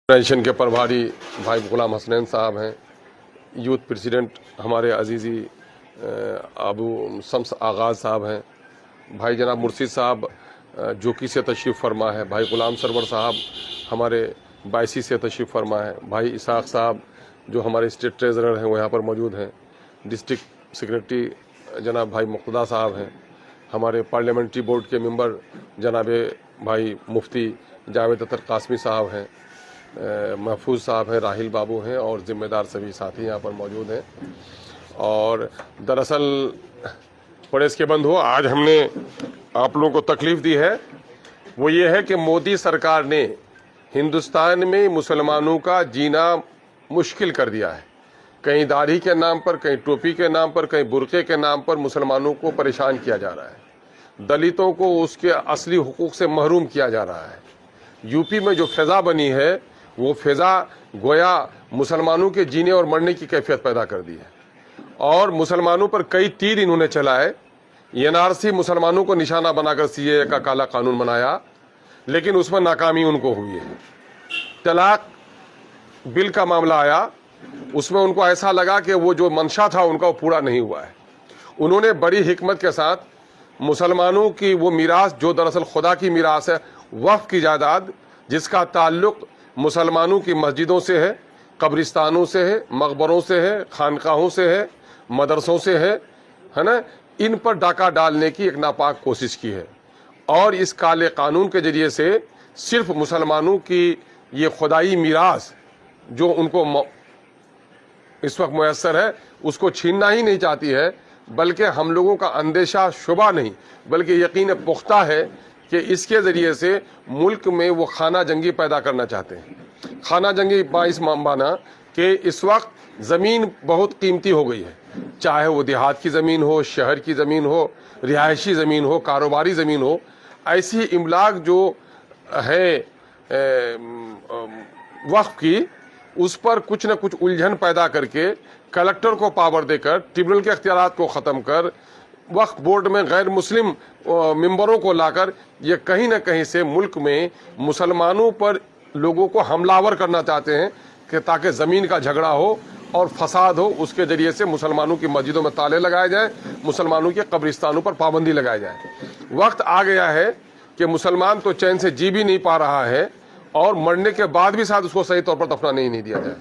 Organization کے پربھاری بھائی غلام حسنین صاحب ہیں، یوتھ پریزیڈنٹ ہمارے عزیزی ابو شمس آغاز صاحب ہیں، بھائی جناب مرشد صاحب جوکی سے تشریف فرما ہے، بھائی غلام سرور صاحب ہمارے بائیسی سے تشریف فرما ہے، بھائی اسحاق صاحب جو ہمارے اسٹیٹ ٹریزرر ہیں وہ یہاں پر موجود ہیں، ڈسٹرکٹ سیکریٹری جناب بھائی مقتدیٰ صاحب ہیں، ہمارے پارلیمنٹری بورڈ کے ممبر جناب بھائی مفتی جاوید اختر قاسمی صاحب ہیں، محفوظ صاحب ہیں، راہیل بابو ہیں اور ذمہ دار سبھی ساتھی یہاں پر موجود ہیں۔ اور دراصل پریس کے بند ہو، آج ہم نے آپ لوگوں کو تکلیف دی ہے، وہ یہ ہے کہ مودی سرکار نے ہندوستان میں مسلمانوں کا جینا مشکل کر دیا ہے۔ کہیں داڑھی کے نام پر، کہیں ٹوپی کے نام پر، کہیں برقعے کے نام پر مسلمانوں کو پریشان کیا جا رہا ہے، دلتوں کو اس کے اصلی حقوق سے محروم کیا جا رہا ہے۔ یو پی میں جو فضا بنی ہے وہ فضا گویا مسلمانوں کے جینے اور مرنے کی کیفیت پیدا کر دی ہے، اور مسلمانوں پر کئی تیر انہوں نے چلائے۔ NRC مسلمانوں کو نشانہ بنا کر CAA کا کالا قانون بنایا، لیکن اس میں ناکامی ان کو ہوئی ہے۔ طلاق بل کا معاملہ آیا، اس میں ان کو ایسا لگا کہ وہ جو منشا تھا ان کا وہ پورا نہیں ہوا ہے۔ انہوں نے بڑی حکمت کے ساتھ مسلمانوں کی وہ میراث جو دراصل خدا کی میراث ہے، وقف کی جائیداد، جس کا تعلق مسلمانوں کی مسجدوں سے ہے، قبرستانوں سے ہے، مقبروں سے ہے، خانقاہوں سے ہے، مدرسوں سے ہے نا، ان پر ڈاکہ ڈالنے کی ایک ناپاک کوشش کی ہے، اور اس کالے قانون کے ذریعے سے صرف مسلمانوں کی یہ خدائی میراث جو ان کو اس وقت میسر ہے اس کو چھیننا ہی نہیں چاہتی ہے، بلکہ ہم لوگوں کا اندیشہ شبہ نہیں بلکہ یقین پختہ ہے کہ اس کے ذریعے سے ملک میں وہ خانہ جنگی پیدا کرنا چاہتے ہیں۔ خانہ جنگی باعث مانا کہ اس وقت زمین بہت قیمتی ہو گئی ہے، چاہے وہ دیہات کی زمین ہو، شہر کی زمین ہو، رہائشی زمین ہو، کاروباری زمین ہو۔ ایسی املاک جو ہے وقف کی، اس پر کچھ نہ کچھ الجھن پیدا کر کے کلکٹر کو پاور دے کر، ٹریبونل کے اختیارات کو ختم کر، وقف بورڈ میں غیر مسلم ممبروں کو لا کر یہ کہیں نہ کہیں سے ملک میں مسلمانوں پر لوگوں کو حملہ آور کرنا چاہتے ہیں کہ تاکہ زمین کا جھگڑا ہو اور فساد ہو، اس کے ذریعے سے مسلمانوں کی مسجدوں میں تالے لگائے جائیں، مسلمانوں کے قبرستانوں پر پابندی لگائی جائے۔ وقت آ گیا ہے کہ مسلمان تو چین سے جی بھی نہیں پا رہا ہے، اور مرنے کے بعد بھی شاید اس کو صحیح طور پر دفنہ نہیں دیا جائے۔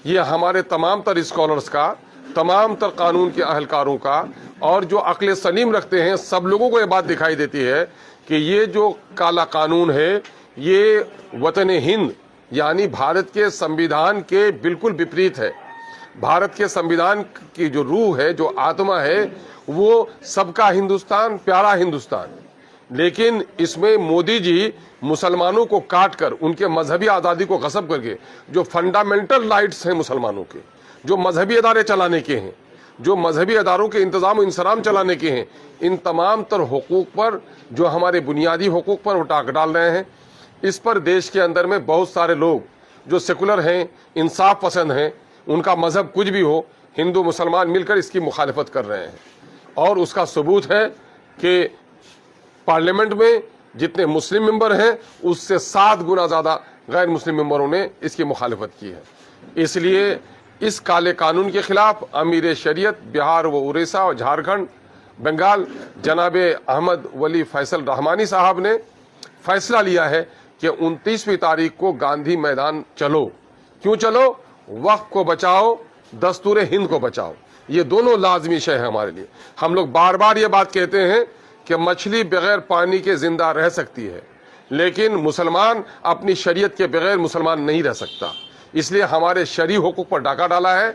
یہ ہمارے تمام تر اسکالرز کا، تمام تر قانون کے اہلکاروں کا، اور جو عقل سلیم رکھتے ہیں سب لوگوں کو یہ بات دکھائی دیتی ہے کہ یہ جو کالا قانون ہے یہ وطن ہند یعنی بھارت کے سمویدھان کے بالکل وپریت ہے۔ بھارت کے سمویدھان کی جو روح ہے، جو آتما ہے، وہ سب کا ہندوستان، پیارا ہندوستان، لیکن اس میں مودی جی مسلمانوں کو کاٹ کر، ان کے مذہبی آزادی کو غصب کر کے، جو فنڈامنٹل رائٹس ہیں مسلمانوں کے، جو مذہبی ادارے چلانے کے ہیں، جو مذہبی اداروں کے انتظام و انصرام چلانے کے ہیں، ان تمام تر حقوق پر، جو ہمارے بنیادی حقوق پر وہ ٹاک ڈال رہے ہیں۔ اس پر دیش کے اندر میں بہت سارے لوگ جو سیکولر ہیں، انصاف پسند ہیں، ان کا مذہب کچھ بھی ہو، ہندو مسلمان مل کر اس کی مخالفت کر رہے ہیں، اور اس کا ثبوت ہے کہ پارلیمنٹ میں جتنے مسلم ممبر ہیں اس سے 7 گنا زیادہ غیر مسلم ممبروں نے اس کی مخالفت کی ہے۔ اس لیے اس کالے قانون کے خلاف امیر شریعت بہار و اڑیسہ اور جھارکھنڈ، بنگال جناب احمد ولی فیصل رحمانی صاحب نے فیصلہ لیا ہے کہ 29ویں تاریخ کو گاندھی میدان چلو۔ کیوں چلو؟ وقف کو بچاؤ، دستور ہند کو بچاؤ، یہ دونوں لازمی شے ہیں ہمارے لیے۔ ہم لوگ بار بار یہ بات کہتے ہیں کہ مچھلی بغیر پانی کے زندہ رہ سکتی ہے، لیکن مسلمان اپنی شریعت کے بغیر مسلمان نہیں رہ سکتا۔ اس لیے ہمارے شرعی حقوق پر ڈاکہ ڈالا ہے۔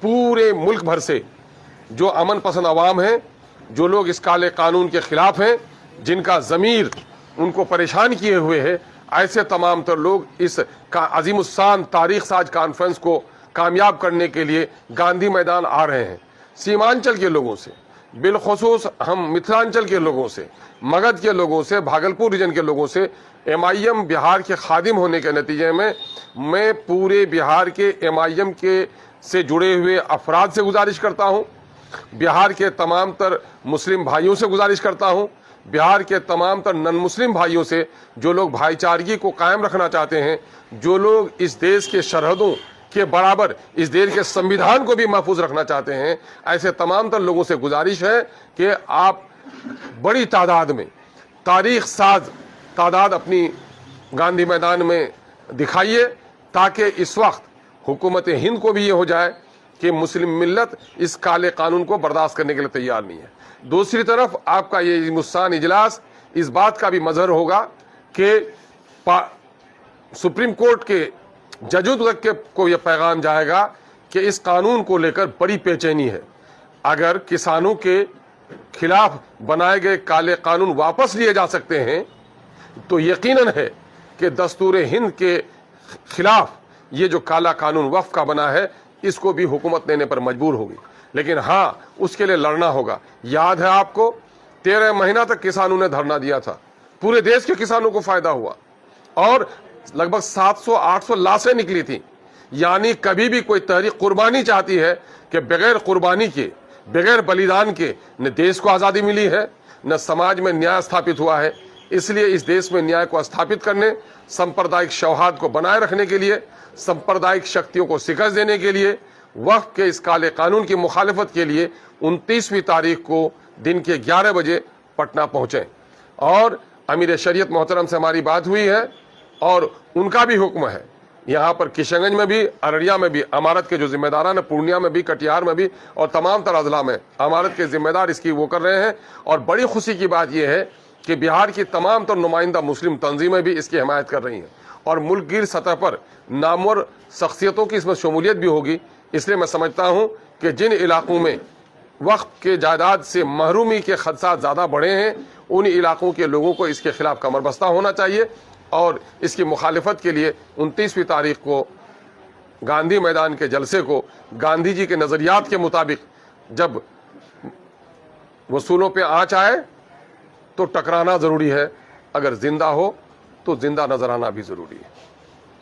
پورے ملک بھر سے جو امن پسند عوام ہیں، جو لوگ اس کالے قانون کے خلاف ہیں، جن کا ضمیر ان کو پریشان کیے ہوئے ہے، ایسے تمام تر لوگ اس عظیم الشان تاریخ ساز کانفرنس کو کامیاب کرنے کے لیے گاندھی میدان آ رہے ہیں۔ سیمانچل کے لوگوں سے، بالخصوص ہم متھرانچل کے لوگوں سے، مگدھ کے لوگوں سے، بھاگلپور ریجن کے لوگوں سے، MIM بہار کے خادم ہونے کے نتیجے میں پورے بہار کے MIM کے سے جڑے ہوئے افراد سے گزارش کرتا ہوں، بہار کے تمام تر مسلم بھائیوں سے گزارش کرتا ہوں बिहार के तमाम तर नन मुस्लिम भाइयों से, जो लोग भाईचारगी को कायम रखना चाहते हैं, जो लोग इस देश के सरहदों के बराबर इस देश के संविधान को भी महफूज रखना चाहते हैं, ऐसे तमाम तर लोगों से गुजारिश है कि आप बड़ी तादाद में तारीख साज तादाद अपनी गांधी मैदान में दिखाइए, ताकि इस वक्त हुकूमत हिंद को भी ये हो जाए कि मुस्लिम मिल्लत इस काले कानून को बर्दाश्त करने के लिए तैयार नहीं है। दूसरी तरफ आपका ये मुस्तान इजलास इस बात का भी मजहर होगा कि सुप्रीम कोर्ट के जजों तक को यह पैगाम जाएगा कि इस कानून को लेकर बड़ी बेचैनी है। अगर किसानों के खिलाफ बनाए गए काले कानून वापस लिए जा सकते हैं तो यकीनन है कि दस्तूर हिंद के खिलाफ ये जो काला कानून वक्फ का बना है इसको भी हुकूमत लेने पर मजबूर होगी। लेकिन हाँ, उसके लिए लड़ना होगा। याद है आपको 13 महीना तक किसानों ने धरना दिया था, पूरे देश के किसानों को फायदा हुआ और लगभग 700-800 लाशें निकली थी। यानी कभी भी कोई तहरीक कुर्बानी चाहती है कि बगैर कुर्बानी के, बगैर बलिदान के न देश को आज़ादी मिली है, न समाज में न्याय स्थापित हुआ है। इसलिए इस देश में न्याय को स्थापित करने, सांप्रदायिक सौहार्द को बनाए रखने के लिए, सांप्रदायिक शक्तियों को शिकस्त देने के लिए, वक्फ के इस काले कानून की मुखालिफत के लिए 29वीं तारीख को दिन के 11 बजे पटना पहुंचे। और अमीर शरीयत मोहतरम से हमारी बात हुई है और उनका भी हुक्म है, यहाँ पर किशनगंज में भी, अररिया में भी अमारत के जो जिम्मेदारान है, पूर्णिया में भी, कटिहार में भी और तमाम तर अजला में अमारत के जिम्मेदार इसकी वो कर रहे हैं। और बड़ी खुशी की बात यह है कि बिहार की तमाम तर नुमाइंदा मुस्लिम तंजीमें भी इसकी हिमायत कर रही हैं और मुल्क गिर सतह पर नामवर शख्सियतों की इसमें शमूलियत भी होगी। इसलिए मैं समझता हूं कि जिन इलाकों में वक्फ के जायदाद से महरूमी के खदशात ज़्यादा बढ़े हैं, उन इलाकों के लोगों को इसके खिलाफ कमर बस्ता होना चाहिए और इसकी मुखालिफत के लिए 29वीं तारीख को गांधी मैदान के जलसे को गांधी जी के नज़रियात के मुताबिक जब वसूलों पे आँच आए तो टकराना ज़रूरी है, अगर जिंदा हो तो जिंदा नजर आना भी ज़रूरी है।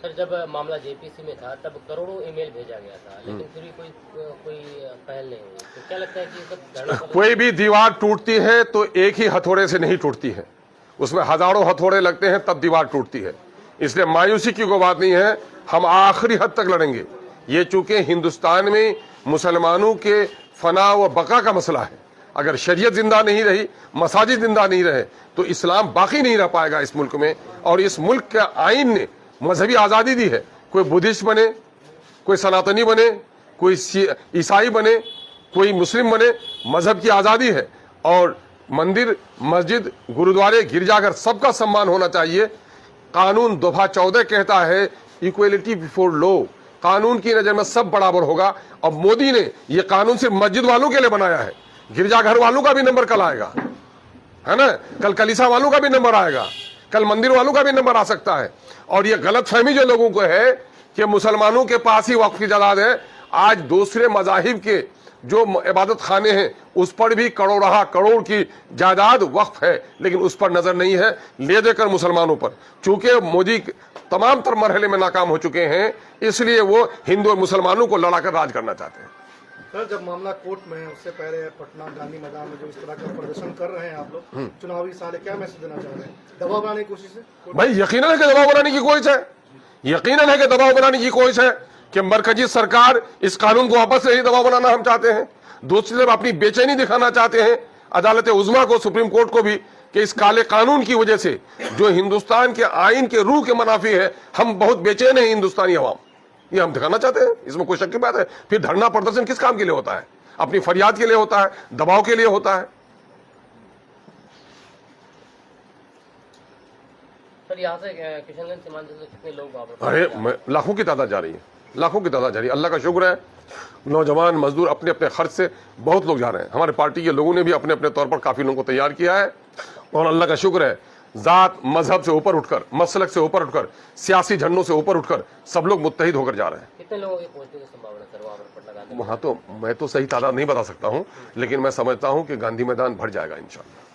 सर, जब मामला जेपीसी में था तब करोड़ों ईमेल भेजा गया था, लेकिन फिर भी कोई पहल नहीं हुई। तो क्या लगता है कि सब कोई भी दीवार टूटती है तो एक ही हथौड़े से नहीं टूटती है, उसमें हजारों हथौड़े लगते हैं तब दीवार टूटती है। इसलिए मायूसी की कोई बात नहीं है, हम आखिरी हद तक लड़ेंगे। ये चूंकि हिंदुस्तान में मुसलमानों के फना व बका का मसला है, अगर शरीयत जिंदा नहीं रही, मसाजिद जिंदा नहीं रहे तो इस्लाम बाकी नहीं रह पाएगा इस मुल्क में। और इस मुल्क के आइन ने मजहबी आज़ादी दी है, कोई बुद्धिस्ट बने, कोई सनातनी बने, कोई ईसाई बने, कोई मुस्लिम बने, मजहब की आज़ादी है। और मंदिर, मस्जिद, गुरुद्वारे, गिरजाघर सबका सम्मान होना चाहिए। कानून दफा 14 कहता है इक्वलिटी बिफोर लॉ, कानून की नजर में सब बराबर होगा। और मोदी ने यह कानून सिर्फ मस्जिद वालों के लिए बनाया है, गिरजाघर वालों का भी नंबर कल आएगा, है ना, कल कलीसा वालों का भी नंबर आएगा, कल मंदिर वालों का भी नंबर आ सकता है। और ये गलत फहमी जो लोगों को है कि मुसलमानों के पास ही वक्फ की जायदाद है, आज दूसरे मजाहिब के जो इबादत खाने हैं उस पर भी करोड़ की जायदाद वक्फ है, लेकिन उस पर नजर नहीं है, ले देकर मुसलमानों पर। चूंकि मोदी तमाम तर मरहले में नाकाम हो चुके हैं, इसलिए वो हिंदू और मुसलमानों को लड़ाकर राज करना चाहते हैं। सर, जब मामला कोर्ट में है उससे पहले पटना गांधी मैदान में जो इस तरह का प्रदर्शन कर रहे हैं आप लोग, चुनावी साल क्या मैसेज देना चाह रहे हैं? दबाव बनाने की कोशिश है? भाई यकीनन है कि दबाव बनाने की कोशिश है, यकीनन है कि दबाव बनाने की कोशिश है कि मरकजी सरकार इस कानून को वापस से ही दबाव बनाना हम चाहते हैं। दूसरी तरफ अपनी बेचैनी दिखाना चाहते हैं अदालत उज़्मा को, सुप्रीम कोर्ट को भी, कि इस काले कानून की वजह से जो हिंदुस्तान के आइन के रूह के मुनाफी है, हम बहुत बेचैन हैं हिंदुस्तानी अवाम, ये हम दिखाना चाहते हैं। इसमें कोई शक की बात है। फिर धरना प्रदर्शन किस काम के लिए होता है? अपनी फरियाद के लिए होता है, दबाव के लिए होता है। सर, यहाँ से किशनगंज सीमांचल से कितने लोग वापस? अरे लाखों की तादाद जा रही है, लाखों की तादाद जा रही है। अल्लाह का शुक्र है, नौजवान मजदूर अपने अपने खर्च से बहुत लोग जा रहे हैं। हमारे पार्टी के लोगों ने भी अपने अपने तौर पर काफी लोगों को तैयार किया है और अल्लाह का शुक्र है, जात मजहब से ऊपर उठकर, मसलक से ऊपर उठकर, सियासी झंडों से ऊपर उठकर सब लोग मुत्तहिद होकर जा रहे हैं। कितने लोगों के पहुंचने की संभावना सर वहाँ पर पटना गांधी? वहां तो मैं तो सही तादाद नहीं बता सकता हूं, लेकिन मैं समझता हूं कि गांधी मैदान भर जाएगा इंशाअल्लाह।